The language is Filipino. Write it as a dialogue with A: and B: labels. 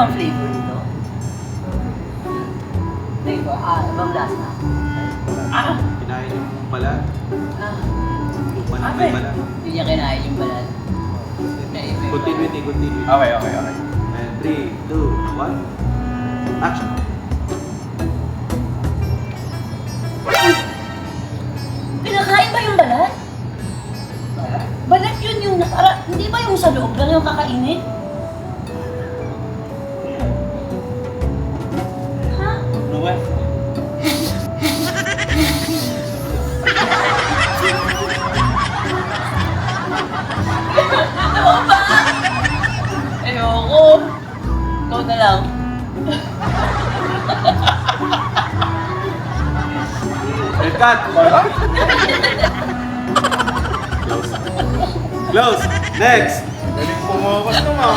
A: bang flavor nito? Flavor? Ibang lasa.
B: Kinain yung balat. Balat may
A: Ate,
B: balat.
A: hindi niya kinain yung balat.
B: Continuity.
C: Okay.
B: And 3, 2, 1. Action.
A: Pinakain ba yung balat? Balat yun yung hindi ba yung sa loob lang yung kakainin? Ha?
C: No way.
A: Ano ba? Ayoko. Ikaw na lang.
B: And cut. Close. Next.
C: Galing pumawas naman.